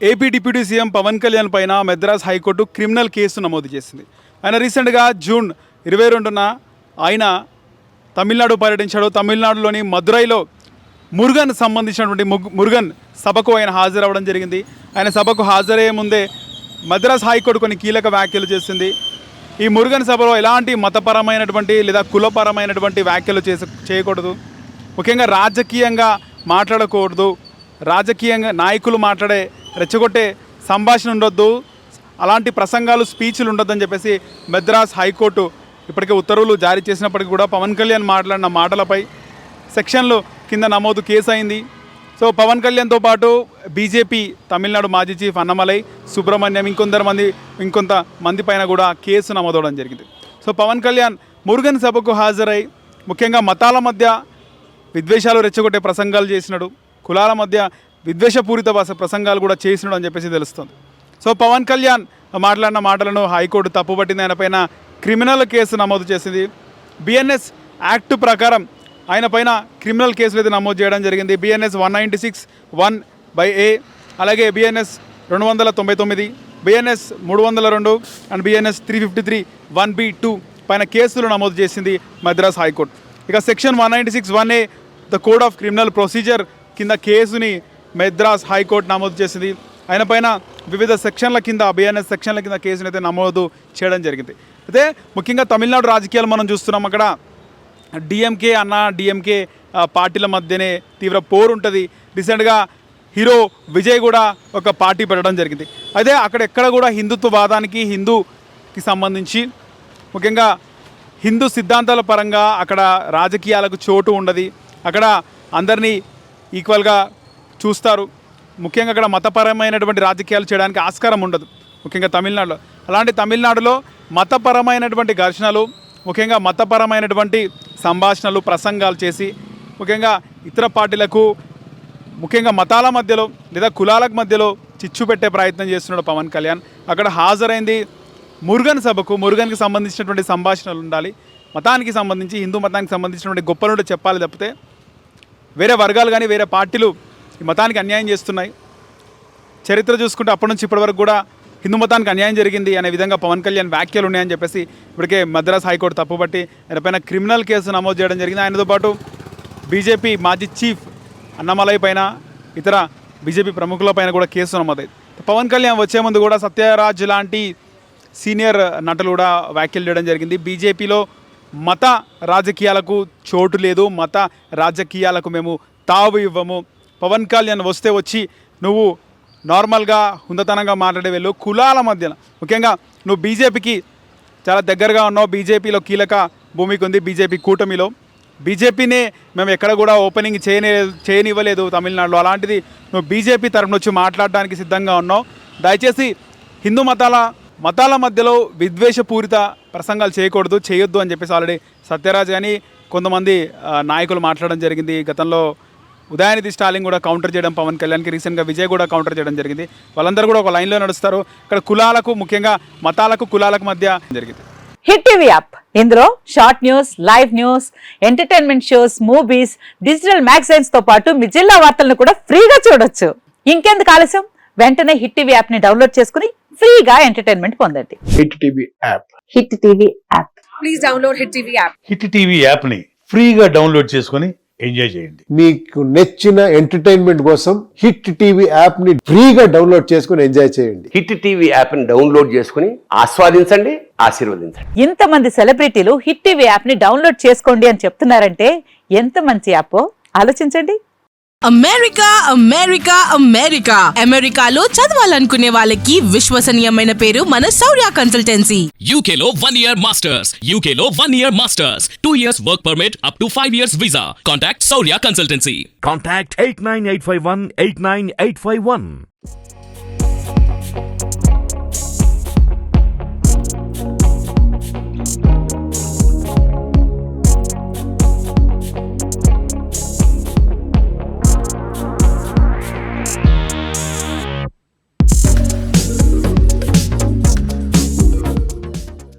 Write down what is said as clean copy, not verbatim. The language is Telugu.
AP deputy CM Pawan Kalyan పైన మద్రాస్ హైకోర్టు క్రిమినల్ కేసు నమోదు చేసింది. ఆయన రీసెంట్గా జూన్ 22న ఆయన తమిళనాడు పర్యటించాడు. తమిళనాడులోని మదురైలో మురుగన్ సంబంధించినటువంటి మురుగన్ సభకు ఆయన హాజరవ్వడం జరిగింది. ఆయన సభకు హాజరయ్యే ముందే మద్రాస్ హైకోర్టు కొన్ని కీలక వ్యాఖ్యలు చేసింది. ఈ మురుగన్ సభలో ఎలాంటి మతపరమైనటువంటి లేదా కులపరమైనటువంటి వ్యాఖ్యలు చేయకూడదు, ముఖ్యంగా రాజకీయంగా మాట్లాడకూడదు, రాజకీయంగా నాయకులు మాట్లాడే రెచ్చగొట్టే సంభాషణ ఉండొద్దు, అలాంటి ప్రసంగాలు స్పీచ్లు ఉండొద్దని చెప్పేసి మద్రాస్ హైకోర్టు ఇప్పటికే ఉత్తర్వులు జారీ చేసినప్పటికీ కూడా పవన్ కళ్యాణ్ మాట్లాడిన మాటలపై సెక్షన్లు కింద నమోదు కేసు అయింది. సో పవన్ కళ్యాణ్తో పాటు బీజేపీ తమిళనాడు మాజీ చీఫ్ అన్నమలై, సుబ్రహ్మణ్యం, ఇంకొంత మంది పైన కూడా కేసు నమోదవడం జరిగింది. సో పవన్ కళ్యాణ్ మురుగన్ సభకు హాజరై ముఖ్యంగా మతాల మధ్య విద్వేషాలు రెచ్చగొట్టే ప్రసంగాలు చేసినాడు, కులాల మధ్య విద్వేషపూరిత ప్రసంగాలు కూడా చేసినాడు అని చెప్పేసి తెలుస్తుంది. సో పవన్ కళ్యాణ్ మాట్లాడిన మాటలను హైకోర్టు తప్పుపట్టింది. ఆయన పైన క్రిమినల్ కేసు నమోదు చేసింది. బిఎన్ఎస్ యాక్ట్ ప్రకారం ఆయన పైన క్రిమినల్ కేసులు అయితే నమోదు చేయడం జరిగింది. బిఎన్ఎస్ 196(1)(a), అలాగే BNS 299, BNS 302 and BNS 353(1)(b)(2) పైన కేసులు నమోదు చేసింది మద్రాస్ హైకోర్టు. ఇక section 196(1)(a) the code of criminal procedure కింద కేసుని మద్రాస్ హైకోర్టు నమోదు చేసింది. ఆయన పైన వివిధ సెక్షన్ల కింద, బిఎన్ఎస్ సెక్షన్ల కింద కేసుని అయితే నమోదు చేయడం జరిగింది. అయితే ముఖ్యంగా తమిళనాడు రాజకీయాలు మనం చూస్తున్నాం. అక్కడ డిఎంకే పార్టీల మధ్యనే తీవ్ర పోరు ఉంటుంది. రీసెంట్గా హీరో విజయ్ కూడా ఒక పార్టీ పెట్టడం జరిగింది. అయితే అక్కడ ఎక్కడ కూడా హిందుత్వవాదానికి, హిందూకి సంబంధించి ముఖ్యంగా హిందూ సిద్ధాంతాల పరంగా అక్కడ రాజకీయాలకు చోటు ఉండదు. అక్కడ అందరినీ ఈక్వల్గా చూస్తారు. ముఖ్యంగా అక్కడ మతపరమైనటువంటి రాజకీయాలు చేయడానికి ఆస్కారం ఉండదు, ముఖ్యంగా తమిళనాడులో. అలాంటి తమిళనాడులో మతపరమైనటువంటి ఘర్షణలు, ముఖ్యంగా మతపరమైనటువంటి సంభాషణలు, ప్రసంగాలు చేసి ముఖ్యంగా ఇతర పార్టీలకు, ముఖ్యంగా మతాల మధ్యలో లేదా కులాలకు మధ్యలో చిచ్చు పెట్టే ప్రయత్నం చేస్తున్నాడు పవన్ కళ్యాణ్. అక్కడ హాజరైంది మురుగన్ సభకు. మురుగన్కి సంబంధించినటువంటి సంభాషణలు ఉండాలి. మతానికి సంబంధించి, హిందూ మతానికి సంబంధించినటువంటి గొప్పలు చెప్పాలి తప్పితే వేరే వర్గాలు కానీ వేరే పార్టీలు ఈ మతానికి అన్యాయం చేస్తున్నాయి. చరిత్ర చూసుకుంటే అప్పటి నుంచి ఇప్పటి వరకు కూడా హిందూ మతానికి అన్యాయం జరిగింది అనే విధంగా పవన్ కళ్యాణ్ వ్యాఖ్యలు ఉన్నాయని చెప్పేసి ఇప్పటికే మద్రాస్ హైకోర్టు తప్పుపట్టి ఆయన పైన క్రిమినల్ కేసు నమోదు చేయడం జరిగింది. ఆయనతో పాటు బీజేపీ మాజీ చీఫ్ అన్నమలై పైన, ఇతర బీజేపీ ప్రముఖుల పైన కూడా కేసు నమోదైంది. పవన్ కళ్యాణ్ వచ్చే ముందు కూడా సత్యరాజ్ లాంటి సీనియర్ నటులు కూడా వ్యాఖ్యలు చేయడం జరిగింది. బీజేపీలో మత రాజకీయాలకు చోటు లేదు, మత రాజకీయాలకు మేము తావు ఇవ్వము. పవన్ కళ్యాణ్ వస్తే వచ్చి నువ్వు నార్మల్గా హుందతనంగా మాట్లాడే వెళ్ళు, కులాల మధ్యన ముఖ్యంగా నువ్వు బీజేపీకి చాలా దగ్గరగా ఉన్నావు, బీజేపీలో కీలక భూమికి ఉంది, బీజేపీ కూటమిలో. బీజేపీనే మేము ఎక్కడ కూడా ఓపెనింగ్ చేయనివ్వలేదు తమిళనాడులో. అలాంటిది నువ్వు బీజేపీ తరఫున వచ్చి మాట్లాడడానికి సిద్ధంగా ఉన్నావు. దయచేసి హిందూ మతాల మధ్యలో విద్వేషపూరిత ప్రసంగాలు చేయొద్దు అని చెప్పేసి ఆల్రెడీ సత్యరాజ్ కానీ కొంతమంది నాయకులు మాట్లాడడం జరిగింది. గతంలో ఉదయనిధి స్టాలిన్ కూడా కౌంటర్ చేయడం పవన్ కళ్యాణ్కి, రీసెంట్గా విజయ్ కూడా కౌంటర్ చేయడం జరిగింది. వాళ్ళందరూ కూడా ఒక లైన్లో నడుస్తారు. ఇక్కడ కులాలకు, ముఖ్యంగా మతాలకు, కులాలకు మధ్య జరిగింది. హిట్ టీవీ యాప్, ఇందులో short news, live news, entertainment shows, movies, digital magazines తో పాటు మీ జిల్లా వార్తలను కూడా ఫ్రీగా చూడొచ్చు. ఇంకెందుకు ఆలస్యం, వెంటనే హిట్ టీవీ యాప్ ని డౌన్లోడ్ చేసుకుని ఫ్రీగా ఎంటర్టైన్మెంట్ పొందండి. Hit TV app, hit TV app, please download hit TV app. Hit TV app ని ఫ్రీగా డౌన్లోడ్ చేసుకుని ఎంజాయ్ చేయండి. మీకు నచ్చిన ఎంటర్టైన్మెంట్ కోసం హిట్ టీవీ యాప్ ని ఫ్రీగా డౌన్లోడ్ చేసుకుని ఎంజాయ్ చేయండి. హిట్ టీవీ యాప్ ని డౌన్లోడ్ చేసుకుని ఆస్వాదించండి, ఆశీర్వదించండి. ఇంతమంది సెలబ్రిటీలు హిట్ టీవీ యాప్ ని డౌన్లోడ్ చేసుకోండి అని చెప్తున్నారంటే ఎంత మంచి యాప్ ఆలోచించండి. అమెరికాలో చదవాలనుకునే వాళ్ళకి విశ్వసనీయమైన పేరు మన శౌర్య కన్సల్టెన్సీ. UK లో 1 year masters, 2 years work permit up to 5 years visa. Contact Saurya Consultancy. Contact 89851 89851.